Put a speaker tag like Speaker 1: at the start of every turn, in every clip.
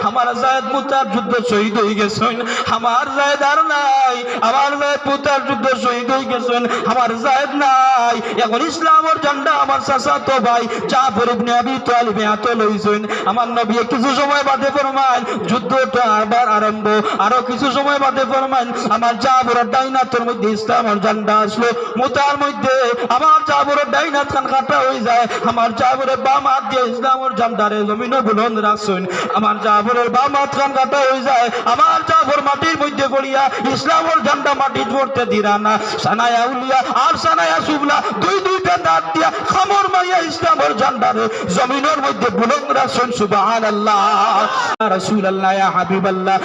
Speaker 1: আমার জায়েদ মুতার যুদ্ধ শহীদ হয়ে গেছেন, আমার জায়েদ আর নাই, আমার জায়েদ মুতার যুদ্ধ শহীদ হয়ে গেছেন, আমার জায়েদ নাই। এখন ইসলামের ঝান্ডা আমার চাচাতো ভাই জাফর ইবনে আবি তালিব এত লইছেন। আমার নবী কিছু সময় বাদে ফরমান যুদ্ধটা আবার আরম্ভ, আরো কিছু সময় বাদে ফরমান আমার জাফরের ডাইনাতের মধ্যে ইসলামের ঝান্ডা আসলো। মুতার মধ্যে আমার জাফরের ডাইনাত খান কাটা হয়ে যায়, আমার জাফরের বাম হাত দিয়ে ইসলামের ঝান্ডারে জমিনে বুলন্দ রাখছেন। আমার জাফরের বাম হাত খান কাটা হয়ে যায়, আমার জাফর মাটির মধ্যে পড়িয়া ইসলামের ঝান্ডা মাটি পড়তে দিরা না। সানায়া উলিয়া আর সানায়া সুবলা দুইটা দাঁত দিয়া খামর মারিয়া ইসলামের ঝান্ডারে জমিনের মধ্যে বুলন্দ রাখছেন। সুবহানাল্লাহ। রাসূলুল্লাহ, ইয়া হাবিবাল্লাহ,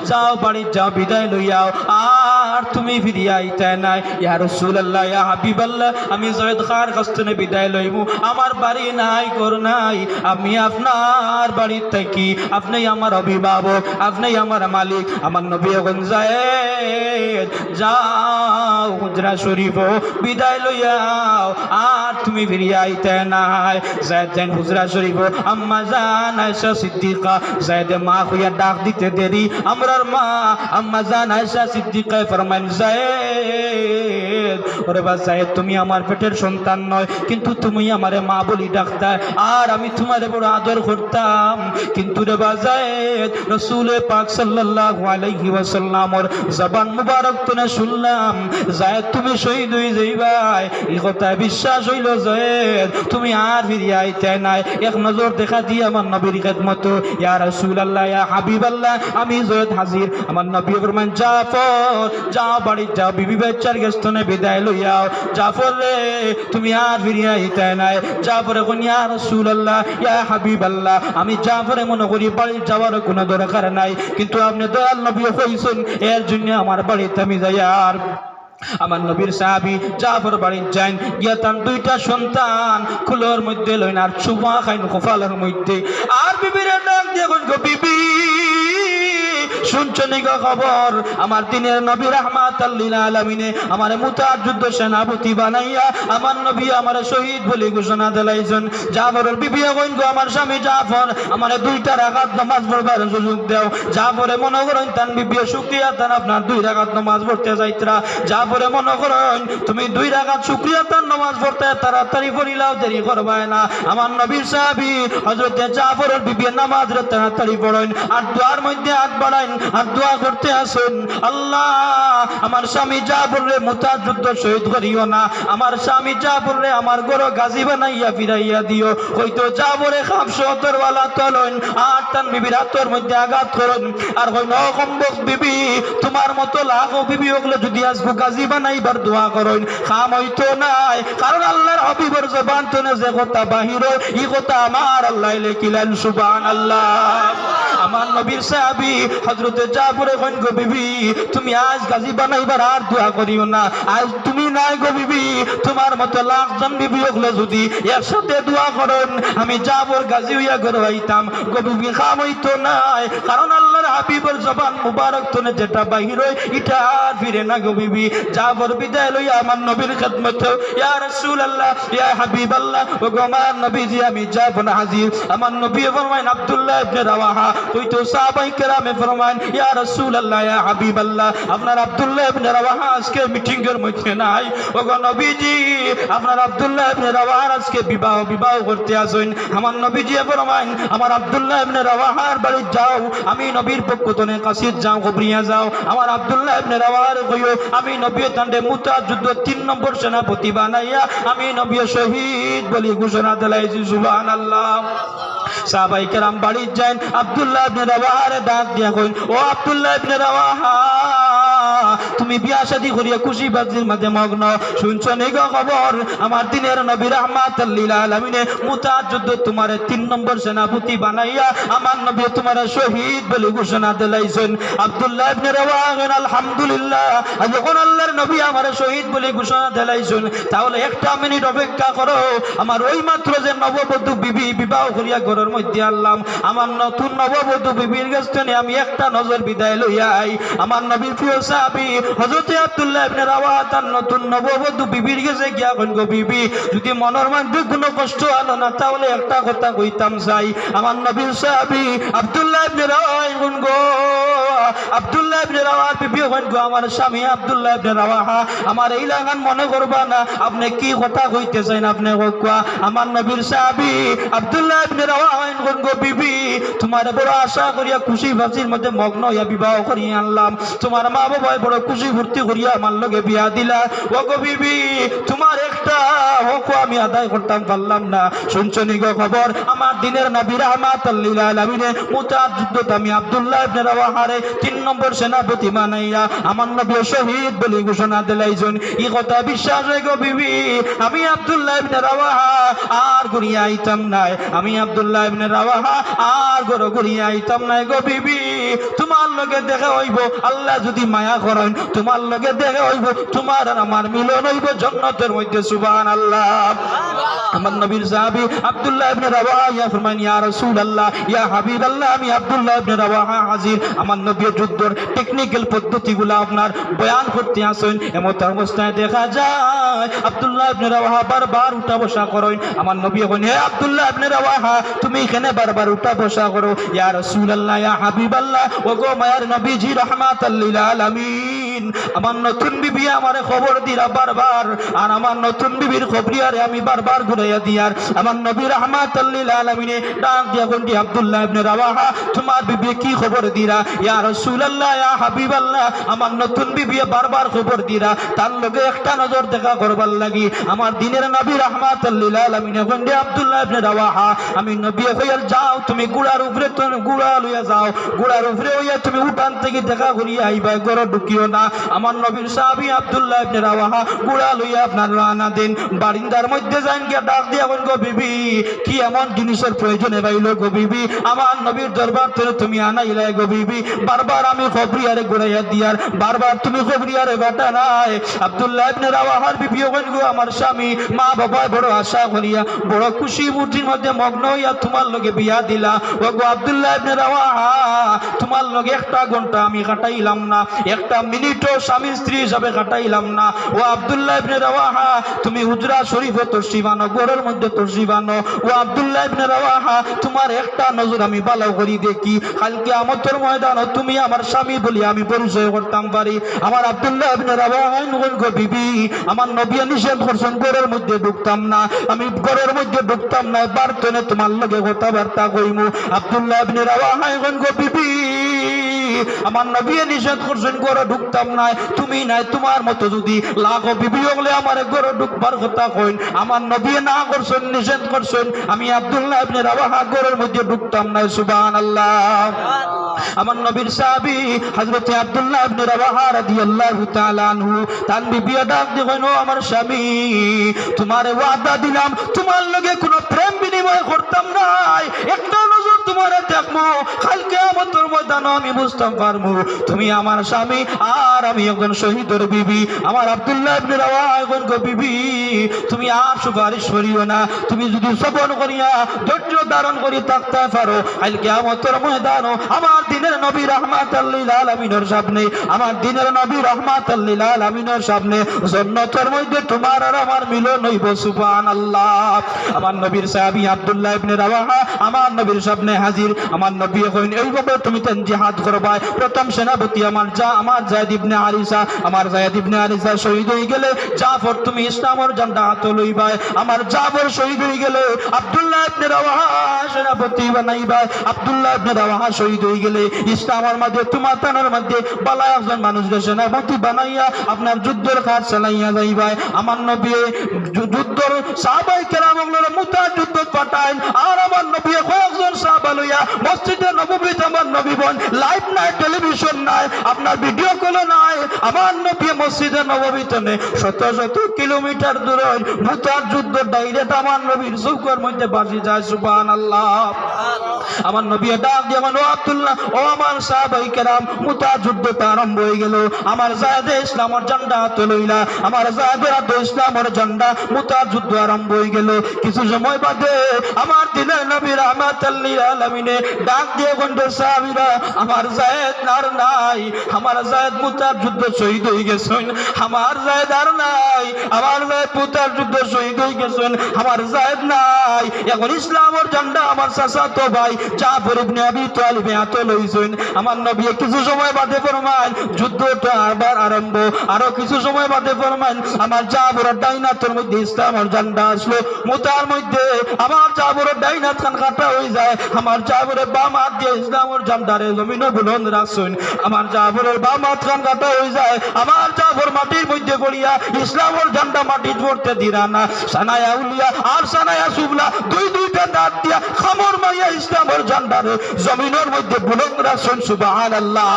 Speaker 1: যাও বাড়ি যাও, বিদায় লইয়াও, আর তুমি ফিরিয়া আইতে নাই। ইয়া রাসূলুল্লাহ, ইয়া হাবিবাল্লাহ, আমি যায়েদ খার কাছ থেকে বিদায় লইব, আমার বাড়ি নাই, ঘর নাই, আমি আপনার বাড়ি থাকি, আপনি আমার অভিভাবক, আপনি আমার মালিক। আমার নবী এখন যায়েদ যাও হুজরা শরীফ বিদায় লইয়াও, আর তুমি ফিরিয়া আইতে নাই। যায়েদ যান হুজরা শরীফ, আম্মা জান আয়েশা সিদ্দিকা, যায়েদ মা হইয়া ডাক দিতে দেরি, আমরার মা আম্মা জান আয়েশা সিদ্দিকা ফরমান যায়েদ, ওরে বাবা যায়েদ, তুমি আমার পেটের সন্তান নয়, কিন্তু তুমি আমারে মা বলি ডাকতা, আর আমি তোমারে বড় আদর করতাম। কিন্তু রে বাবা যায়েদ, রাসূল পাক সাল্লাল্লাহু আলাইহি ওয়াসাল্লামের জবান মুবারক তনে শুনলাম যায়েদ তুমি শহীদ হয়ে যাইবাই, এই কথা বিশ্বাস হইল যায়েদ তুমি আর ফিরিয়া আইতে নাই। এক নজর দেখা দিয়ে আমার নবীর খিদমত, ইয়া রাসূলুল্লাহ, ইয়া হাবিবাল্লাহ, আমি যায়েদ হাজির। আমার নবী ফরমান জাফর যাও বাড়ি যাও, বিবি বাচ্চার গেস্তনে বিদায় লইয়াও। জাফর রে তুমি আর ফিরিয়া আইতে নাই। জাফর এখন ইয়া রাসূলুল্লাহ, ইয়া হাবিবাল্লাহ, আমি জাফরে মনে করি বাড়ি যাওয়ার কোনো দরকার নাই, কিন্তু আপনি দয়াল নবী কইছেন এর জন্য আমার বাড়িতে আমি যাই। আর আমার নবীর সাহাবী জাফর বাড়ি যান, গিয়া তার দুইটা সন্তান খুলোর মধ্যে লইন আর চুমা খাইন কপালের মধ্যে। আর বিবির ডাক দিয়ে কইল, বিবি শুনছেন গো খবর, আমার দিনের নবী রাহমাতাল লিল আলামিনে আমারে মুতার যুদ্ধ সেনাপতি বানাইয়া আমার নবী আমারে শহীদ বলে ঘোষণা দিলাইছেন। জাফরের বিবি কইন, গো আমার স্বামী জাফর আমারে দুইটা রাকাত নামাজ পড়বার সুযোগ দাও। জাফরে মনে করেন তান বিবি শুকরিয়া তান আপনার দুই রাকাত নামাজ পড়তে যাইতরা। জাফরে মনে করেন তুমি দুই রাকাত শুকরিয়া তান নামাজ পড়তে তাড়াতাড়ি পড়িলাও, দেরি করবাই না। আমার নবীর সাহাবী হযরতে জাফরের বিবি নামাজ তাড়াতাড়ি পড়েন আর দুয়ার মধ্যে হাত বাড়াইন আর দোয়া করতে আসুন, আল্লাহ আমার স্বামী জাফর রে মুতার যুদ্ধ শহীদ করিও না, আমার স্বামী জাফর রে আমার গরো গাজী বানাইয়া ফিরাইয়া দিও। হয়তো জাফরে 570 ওয়ালা তলন আর তান বিবির হাতের মধ্যে আঘাত করুন আর কই নকম্বক বিবি তোমার মতো লাখো বিবি ওগুলো যদি আসবো গাজী বানাইবার দোয়া করুন, খাম হইতো নাই। কারণ আল্লাহর হাবিবের জবান তনে যে কথা বাহির হয় এই কথা আমার আল্লাহ লিখিলেন। সুবহানাল্লাহ। আমার নবীর সাহাবী হযরতে জাফরে কইন, গো বিবি তুমি আজ গাজী বানাইবার আর দোয়া করিও না, আজ তুমি নাই গো বিবি, তোমার মতো লাখজন বিবি ওগুলো যদি একসাথে দোয়া করেন আমি জাফর গাজী হইয়া ঘরে আইতাম। গো বিবি খাম হইতো নাই, কারণ আল্লাহর হাবিবের জবান মুবারক তনে যেটা বাহির হয় এটা আর ফিরে না গো বিবি। জাফর বিদায় লইয়া আমার নবীর খিদমত, ইয়া রাসূলুল্লাহ, ইয়া হাবিবাল্লাহ, ও গো আমার নবীজি আমি জাফর হাজির। আমার নবী ফরমায় আব্দুল্লাহ ইবনে রাওয়াহা কইতো সাহাবায়ে কেরামে ফরমান, ইয়া রাসূলুল্লাহ, ইয়া হাবিবাল্লাহ, আপনার আব্দুল্লাহ ইবনে রাওয়াহা আজকে মিটিং এর মধ্যে নাই। ও গো নবীজি আপনার আব্দুল্লাহ ইবনে রাওয়াহা আজকে বিবাহ করতে আসেন। আমার নবীজি ফরমান, আমার আব্দুল্লাহ ইবনে রাওয়াহার বাড়ি যাও, আমি নবীর পক্ষ থেকে কাসিদ যাও, কবরিয়া যাও। আমার আব্দুল্লাহ ইবনে রাওয়াহার কইও আমি নবী তান্ডে মুতার যুদ্ধ 3 নম্বর সেনাপতি বানাইয়া আমি নবী শহীদ বলি ঘোষণা দিলাইছি। সুবহানাল্লাহ। সাহাবায়ে কেরাম বাড়ি যান, আব্দুল্লাহ ইবনে রাওয়াহার ডাক দিয়া কইন, ও আব্দুল্লাহ ইবনে রাওয়াহা তুমি বিয়া শাদী করিয়া খুশি বাজির মাঝে মগ্ন, শুনছো নি গো খবর, আমার দিনের নবী রাহমাতাল লিল আলামিনে মুতার যুদ্ধ তোমারে 3 নম্বর সেনাপতি বানাইয়া আমার নবী তোমারে শহীদ বলে ঘোষণা দিলাইছেন। আব্দুল্লাহ ইবনে রাওয়াহা আলহামদুলিল্লাহ, যখন আল্লাহর নবী আমারে শহীদ বলে ঘোষণা দিলাইছেন তাহলে একটা মিনিট অপেক্ষা করো, আমার ওই মাত্র যে নববধূ বিবি বিবাহ করিয়া ঘরের মধ্যে আনলাম, আমার নতুন নববধূ বিবির কাছে আমি একটা নজর বিদায় লইয়া আই। আমার নবীর প্রিয় সাহাবী সাহাবী হযরত আব্দুল্লাহ ইবনে রাওয়াহা তার নতুন নববধূ বিবির কাছে গিয়া কইন গো বিবি যদি মনের মধ্যে কোনো কষ্ট আনো না তাহলে একটা কথা কইতাম চাই আমার নবীর সাহাবী আব্দুল্লাহ ইবনে রাওয়াহা কইন গো আব্দুল্লাহ ইবনে রাওয়াহার বিবি কইন গো আমার স্বামী আব্দুল্লাহ ইবনে রাওয়াহা আমার এই লাগান মনে করবা না আপনি কি কথা কইতে চাইন আপনি কোয়া আমার নবীর সাহাবী আব্দুল্লাহ ইবনে রাওয়াহা কইন গো বিবি তোমার বড় আশা করিয়া খুশি বাসির মধ্যে মগ্ন হইয়া বিবাহ করিয়া আনলাম তোমার মা বাবা বড় খুশি ফুর্তি করিয়া আমার লগে বিয়া দিলা ও গো বিবি তোমার একটা হক আমি আদায় করতাম পারলাম না শুনছনি গো খবর আমার দিনের নবী রাহমাতুল লিল আলামিন মুতার যুদ্ধে আমি আব্দুল্লাহ ইবনে রাওয়াহারে 3 নম্বর সেনাপতি বানাইয়া আমার নবী শহীদ বলে ঘোষণা দিলাইছেন এই কথা বিশ্বাস হয় গো বিবি আমি আব্দুল্লাহ ইবনে রাওয়াহা আর ঘুরিয়া আইতাম না আমি আব্দুল্লাহ ইবনে রাওয়াহা আর ঘুরিয়া আইতাম না গো বিবি তোমার লগে দেখা হইব আল্লাহ যদি মায়া করেন তোমার লগে দেখা হইব তোমার আর আমার মিলন হইব জান্নাতের মধ্যে সুবহানাল্লাহ আমার নবীর সাহাবী আব্দুল্লাহ ইবনে রাওয়াহা ইয়া ফরমান ইয়া রাসূলুল্লাহ ইয়া হাবিবাল্লাহ আমি আব্দুল্লাহ ইবনে রাওয়াহা হাজির আমার নবীর যুদ্ধের টেকনিক্যাল পদ্ধতিগুলো আপনার বয়ান করতে আসেন এমত অবস্থায় দেখা যায় আব্দুল্লাহ ইবনে রাওয়াহা বারবার উঠা বসা করেন আমার নবী বলেন হে আব্দুল্লাহ ইবনে রাওয়াহা তুমি এখানে বারবার উঠা বসা করো ইয়া রাসূলুল্লাহ ইয়া হাবিবাল্লাহ ও গো মায়ার নবীজি রাহমাতাল লিল আলামিন আমার নতুন বিবি আমারে খবর দিরা বারবার আর আমার নতুন বিবির খবরিয়ারে আমি বারবার ঘুরাইয়া দিয়ার আমার নবী রাহমাতাল লিল আলামিন ডাক দিয়া কোনটি আব্দুল্লাহ ইবনে রাওয়াহা তোমার বিবি কি খবর দিরা ইয়া রাসূলুল্লাহ ইয়া হাবিবাল্লাহ আমার নতুন বিবি বারবার খবর দিরা তার লগে একটা নজর দেখা করবার লাগি আমার দিনের নবী রাহমাতুল লিল আলামিন কোনটি আব্দুল্লাহ ইবনে রাওয়াহা আমি নবী কইল যাও তুমি গুড়ার উপরে গুড়া লইয়া যাও গুড়ার উপরে হইয়া তুমি উঠান থেকে দেখা করিয়া আইবা ঘরে ঢুকিও না আমার নবীর সাহাবী আব্দুল্লাহ ইবনে রাওয়াহা গুড়া লইয়া আপনার রানা দিন বারিন্দার মধ্যে যান গিয়া ডাক দিয়া বলেন গো বিবি কি এমন জিনিসের প্রয়োজনে পাইলো গো বিবি আমার নবীর দরবার থেকে তুমি আনাইলাই গো বিবি বারবার আমি খবরিয়ারে ঘুরাইয়া দিয়ার বারবার তুমি খবরিয়ারে বাটা নাই আব্দুল্লাহ ইবনে রাওয়াহার বিবি বলেন গো আমার স্বামী মা বাবা বড় আশা করিয়া বড় খুশি মুঠির মধ্যে মগ্ন হইয়া তোমার লগে বিয়া দিলা ও গো আব্দুল্লাহ ইবনে রাওয়াহা তোমার লগে একটা ঘন্টা আমি কাটাইলাম না একটা মিনিটও স্বামী স্ত্রী হিসাবে কাটাইলাম না ও আব্দুল্লাহ ইবনে রাওয়াহা তুমি হুজরা শরীফে তশরিফানো ঘরের মধ্যে তশরিফানো ও আব্দুল্লাহ ইবনে রাওয়াহা তোমার একটা নজর আমি ভালো করি দেখি কালকে আমতের ময়দানে তুমি আমার স্বামী বলি আমি পরিচয় করতাম পারি আমার আব্দুল্লাহ ইবনে রাওয়াহা গো বিবি আমার নবী নিষেধ করছেন ঘরের মধ্যে ঢুকতাম না আমি ঘরের মধ্যে ঢুকতাম না বার্তনে তোমার লগে কথাবার্তা কইমু আব্দুল্লাহ ইবনে রাওয়াহা গো বিবি আমার নবী নিষেধ করছেন ঘরে ঢুকতাম না তুমি নাই তোমার মতো যদি লাখো বিবি হলে আমার ঘরে ঢুকবার কথা কইন আমার নবী না করছেন নিষেধ করছেন আমি আব্দুল্লাহ ইবনে রাওয়াহা ঘরের মধ্যে ঢুকতাম না সুবহানাল্লাহ আমার নবীর সাহাবী হযরত আব্দুল্লাহ ইবনে রাওয়াহা রাদিয়াল্লাহু তাআলা আনহু তার বিবি ডাক দিয়ে কইন ও আমার স্বামী তোমারে ওয়াদা দিলাম তোমার লগে কোনো প্রেম বিনিময় করতাম না একটা নজর তোমারে দেখমু কাল কিয়ামতের ময়দানে আমি বুঝতাম পারমু তুমি আমার স্বামী আর আমি একজন শহীদের বিবি আমার আব্দুল্লাহ ইবনে রাওয়াহা গো বিবি তুমি আর সুপারিশ করিও না তুমি যদি সবর করিয়া ধৈর্য ধারণ করি থাকতে পারো কাল কিয়ামতের ময়দানে আমার দিনের নবী রাহমাতুল লিল আলামিনের সামনে আমার দিনের নবী রাহমাতুল লিল আলামিনের সামনে জান্নাতের মধ্যে তোমার আর আমার মিলন হইব সুবহানাল্লাহ আমার নবীর সাহাবী আব্দুল্লাহ ইবনে রাওয়াহা আমার নবীর সামনে হাজির আমার নবী কইন এইভাবে তুমি তেন জিহাদ করবা প্রথম সেনাপতি আমার যায়েদ ইবনে আরিসা আমার যায়েদ ইবনে আরিসা শহীদ হয়ে গেলে জাফর তুমি ইসলামের ঝান্ডা হাতে লইবা আমার জাফর শহীদ হয়ে গেলে আব্দুল্লাহ ইবনে রাওয়াহা সেনাপতি বানাইবা আব্দুল্লাহ ইবনে রাওয়াহা শহীদ হয়ে গেলে ইসলামের মধ্যে তোমার তানার মধ্যে বালা একজন মানুষকে সেনাপতি বানাইয়া আপনার যুদ্ধের কাজ চালাইয়া যাইবা আমার নবী যুদ্ধের সাহাবায়ে কেরামগুলোর মুতার যুদ্ধ পাঠাইন আর আমার নবী কয়েকজন সাহাবা লইয়া মসজিদে নববীতে আমার নবী বল লাইভ নাই টেলিভিশন নাই আপনার ভিডিও কল নাই আমার নবী মসজিদে নববীতে শত শত কিলোমিটার দূরে মুতার যুদ্ধ ডাইরেক্ট আমার নবীর চৌকের মধ্যে বাজি যায় সুবহানাল্লাহ আমার নবী ডাক দিয়ে ও আব্দুল্লাহ, ও আমার সাহাবায়ে কেরাম, মুতা যুদ্ধটা আরম্ভ হয়ে গেল। আমার জায়েদে ইসলামের ঝান্ডা তুলইলা, আমার জায়েদের হাতে ইসলামের ঝান্ডা, মুতা যুদ্ধ আরম্ভ হয়ে গেল। কিছু সময় বাদে আমার দিনের নবী রাহমাতাল লিল আলামিনে ডাক দিয়ে বলতে, সাহাবীরা, আমার জায়েদ আর নাই, আমার জায়েদ মুতার যুদ্ধ শহীদ হয়ে গেছেন, আমার জায়েদ আর নাই, আমার জায়েদ মুতার যুদ্ধ শহীদ হয়ে গেছেন, আমার জায়েদ নাই। এখন ইসলামের ঝান্ডা আমার চাচাতো ভাই জাফর ইবনে আবি তালিব হাতে লইছেন। আমার নবী কিছু সময় বাদে ফরমান যুদ্ধটা আবার আরম্ভ। আরো কিছু সময় বাদে ফরমান আমার জাফরের ডাইনাতের মধ্যে ইসলামের ঝান্ডা আসলো। মুতার মধ্যে আমার জাফরের ডাইনাত খান কাটা হয়ে যায়, আমার জাফরের বাম হাত দিয়ে ইসলামের ঝান্ডারে জমিনে বুলন্দ রাখছেন। আমার জাফরের বাম হাত খান কাটা হয়ে যায়, আমার জাফর মাটির মধ্যে পড়িয়া ইসলামের ঝান্ডা মাটি পড়তে দিরা না। সানায়া উলিয়া আর সানায়া সুবলা দুইটা দাঁত দিয়া খামর মারিয়া ইসলামের ঝান্ডারে জমিনের মধ্যে বুলন্দ রাখছেন। সুবহানাল্লাহ।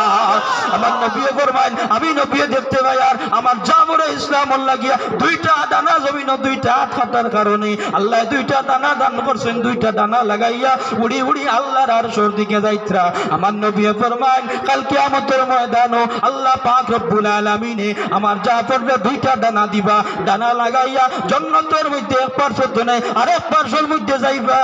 Speaker 1: আমার নবী ফরমান, আমি নবী দেখতে পাই আর আমার জাফরে ইসলামর লাগিয়া দুইটা দানা জমিনে দুইটা হাত কাটার কারণে আল্লাহ দুইটা দানা দান করছেন, দুইটা দানা লাগাইয়া উড়ি উড়ি আল্লাহর আরশের দিকে যাইত্রা। আমার নবী ফরমান, কাল কিয়ামতের ময়দানে আল্লাহ পাক রব্বুল আলামিনে আমার জাফরকে দুইটা দানা দিবা, দানা লাগাইয়া জান্নাতের মধ্যে এক পার্শ্বত নাই আর এক পার্শ্বর মধ্যে যাইবা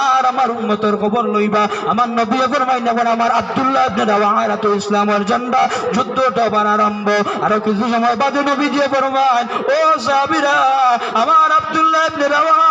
Speaker 1: আর আমার উম্মতের খবর লইবা। আমার নবী ফরমান, এখন আমার আব্দুল্লাহ ইবনে রাওয়াহা তো ইসলামের ঝান্ডা যুদ্ধটা আবার আরম্ভ। আরো কিছু সময় বাদে নবী দিয়ে ফরমান, ও সাহাবীরা, আমার আব্দুল্লাহ ইবনে রাওয়াহা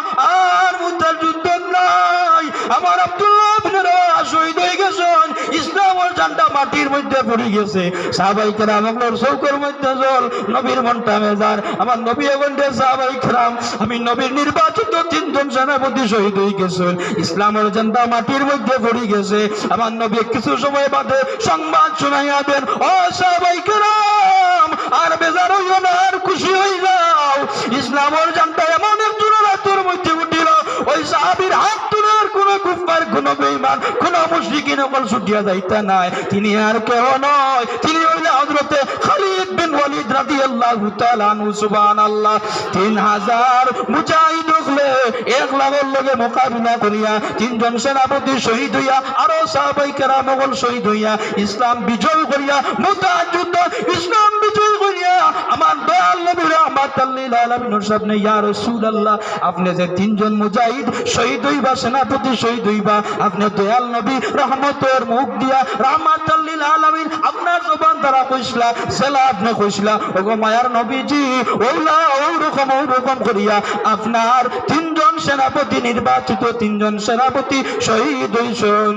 Speaker 1: আর মুতার যুদ্ধ নাই, আমার আব্দুল্লাহ ইবনে রাওয়াহা শহীদ হয়ে গেছেন, ইসলামের ঝান্ডা মাটির মধ্যে পড়ে গেছে। সাহাবায়ে কেরাম আপনার চৌকের মধ্যে জল, নবীর মনটা মেজার। আমার নবী বলতে, সাহাবায়ে কেরাম, আমি নবীর নির্বাচিত তিনজন সেনাপতি শহীদ হয়ে গেছেন, ইসলামের ঝান্ডা মাটির মধ্যে পড়ে গেছে। আমার নবী কিছু সময় বাদে সংবাদ শোনাইয়া দেন, ও সাহাবায়ে কেরাম, আর বেজার হইও না, আর খুশি হয়ে যাও, ইসলামের ঝান্ডা এমন একজনের হাতের মধ্যে উঠিল, ওই সাহাবীর হাত তোলার কোন কুফার, কোন বেঈমান, কোন মুশরিকিন সকল ছুটিয়া যাইতা নাই। তিনি আর কেউ নয়, তিনি হইলেন হযরতে খালিদ বিন ওয়ালিদ রাদিয়াল্লাহু তাআলা আনহু। সুবহানাল্লাহ। 3000 মুজাহিদ হলে 1 লাখের লগে মোকাবিলা করিয়া তিনজন সেনাপতি শহীদ হইয়া আরো সাহাবায়ে কেরাম সকল শহীদ হইয়া ইসলাম বিজয় করিয়া মুতার যুদ্ধ ইসলাম বিজয় করিয়া আমার দয়াল নবী রাহমাতাল লিল আলামিনের সামনে, ইয়া রাসূলুল্লাহ, আপনি যে তিনজন মুজাহিদ শহীদ হইবা, সেনাপতি শহীদ হইবা, আপনি দয়াল নবী রহমতের মুখ দিয়া রাহমাতাল লিল আলামিন আপনার জবান দ্বারা কইসলা, সেলা আপনি কইসলা, ওগো মায়ার নবীজি, ওইলা ওরকম করিয়া আপনার তিনজন সেনাপতি নির্বাচিত তিনজন সেনাপতি শহীদ হইছেন।